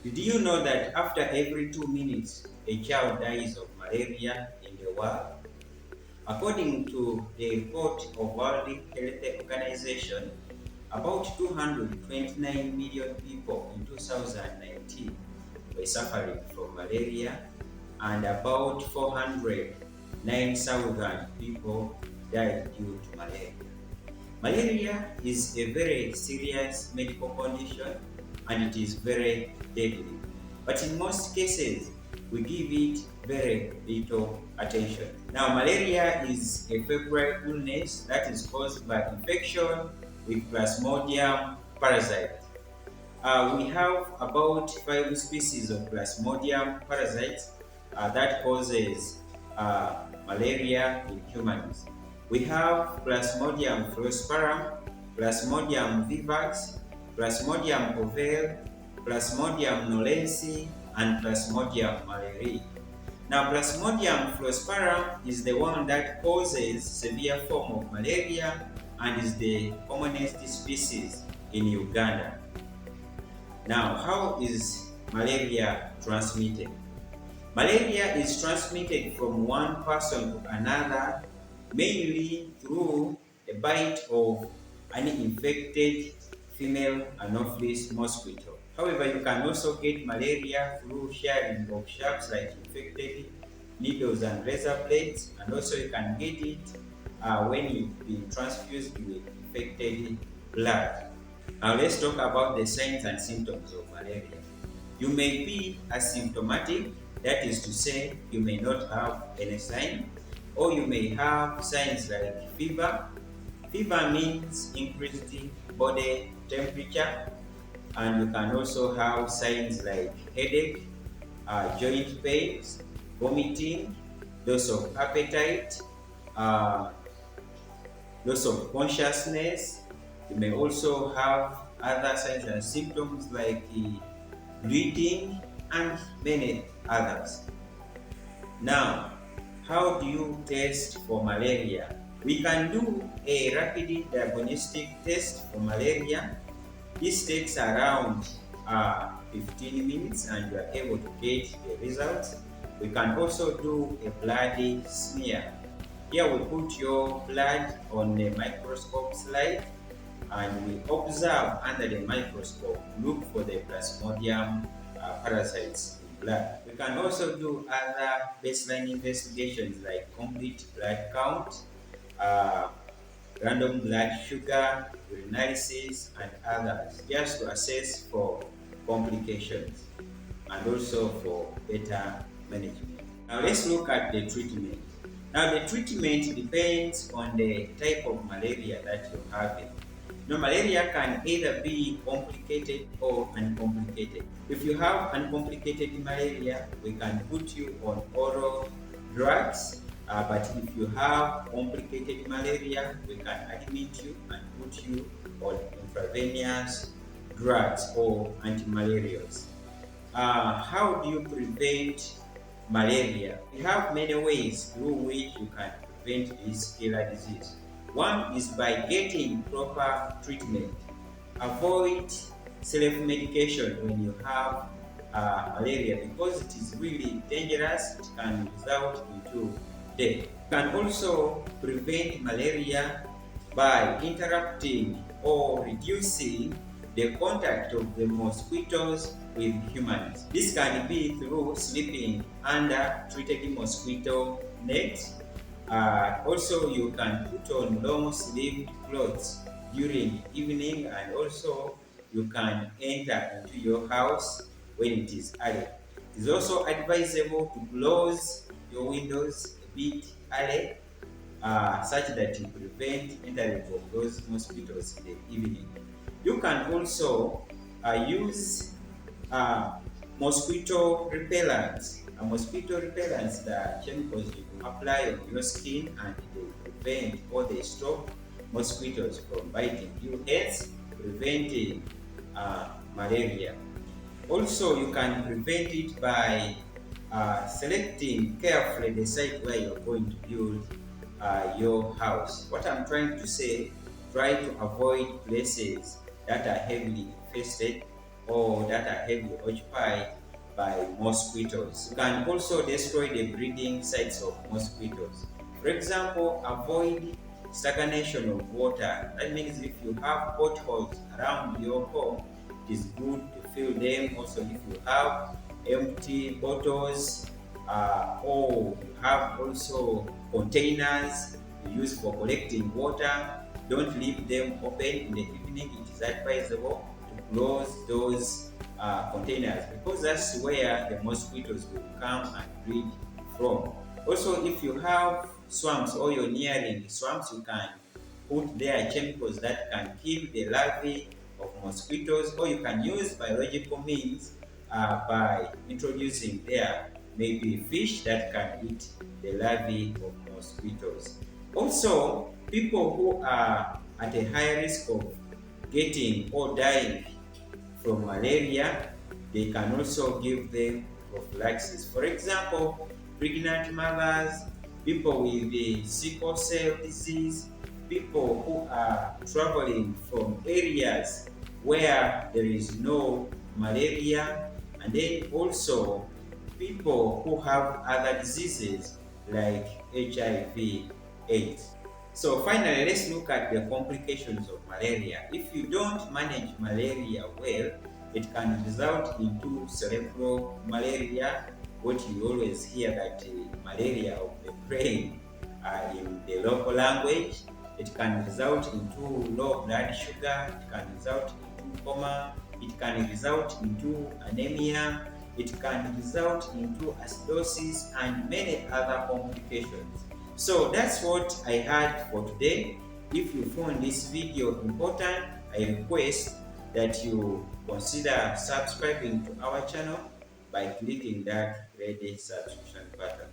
Did you know that after every 2 minutes, a child dies of malaria in the world? According to the report of World Health Organization, about 229 million people in 2019 were suffering from malaria, and about 409,000 people died due to malaria. Malaria is a very serious medical condition and it is very deadly. But in most cases, we give it very little attention. Now, malaria is a febrile illness that is caused by infection with plasmodium parasite. We have about 5 species of plasmodium parasites that causes malaria in humans. We have Plasmodium falciparum, Plasmodium vivax, Plasmodium ovale, Plasmodium knowlensi, and Plasmodium malariae. Now, Plasmodium falciparum is the one that causes severe form of malaria and is the commonest species in Uganda. Now, how is malaria transmitted? Malaria is transmitted from one person to another, mainly through a bite of an infected female anopheles mosquito. However, you can also get malaria through sharing of sharps like infected needles and razor blades, and also you can get it when you've been transfused with infected blood. Now let's talk about the signs and symptoms of malaria. You may be asymptomatic, that is to say, you may not have any sign, or you may have signs like fever. Fever means increased body temperature, and you can also have signs like headache, joint pains, vomiting, loss of appetite, uh, loss of consciousness. You may also have other signs and symptoms like bleeding and many others. Now, how do you test for malaria? We can do a rapid diagnostic test for malaria. This takes around 15 minutes and you are able to get the results. We can also do a blood smear. Here we put your blood on a microscope slide and we observe under the microscope, look for the plasmodium parasites in blood. We can also do other baseline investigations like complete blood count, random blood sugar, urinalysis, and others, just to assess for complications and also for better management. Now let's look at the treatment. Now the treatment depends on the type of malaria that you're having. Now, malaria can either be complicated or uncomplicated. If you have uncomplicated malaria, we can put you on oral drugs. But if you have complicated malaria, we can admit you and put you on intravenous drugs or antimalarials. How do you prevent malaria? We have many ways through which you can prevent this killer disease. One is by getting proper treatment. Avoid self-medication when you have malaria because it is really dangerous. It can result into death. You can also prevent malaria by interrupting or reducing the contact of the mosquitoes with humans. This can be through sleeping under treated mosquito nets. Also, you can put on long-sleeved clothes during evening, and also you can enter into your house when it is early. It is also advisable to close your windows a bit early, such that you prevent entry of those mosquitoes in the evening. You can also use mosquito repellents. Mosquito repellents, the chemicals you apply on your skin and they prevent or they stop mosquitoes from biting you, hence preventing malaria. Also, you can prevent it by selecting carefully the site where you're going to build your house. What I'm trying to say, try to avoid places that are heavily infested or that are heavily occupied by mosquitoes. You can also destroy the breeding sites of mosquitoes. For example, avoid stagnation of water. That means if you have potholes around your home, it is good to fill them. Also, if you have empty bottles, or you have also containers you use for collecting water, don't leave them open in the evening. It is advisable to close those containers, because that's where the mosquitoes will come and breed from. Also, if you have swamps or you're nearing swamps, you can put there chemicals that can kill the larvae of mosquitoes, or you can use biological means by introducing there maybe fish that can eat the larvae of mosquitoes. Also, people who are at a high risk of getting or dying from malaria, they can also give them prophylaxis. For example, pregnant mothers, people with the sickle cell disease, people who are traveling from areas where there is no malaria, and then also people who have other diseases like HIV/AIDS. So finally, let's look at the complications of malaria. If you don't manage malaria well, it can result into cerebral malaria, what you always hear that malaria of the brain in the local language. It can result into low blood sugar, it can result into coma, it can result into anemia, it can result into acidosis and many other complications. So that's what I had for today. If you found this video important, I request that you consider subscribing to our channel by clicking that red subscription button.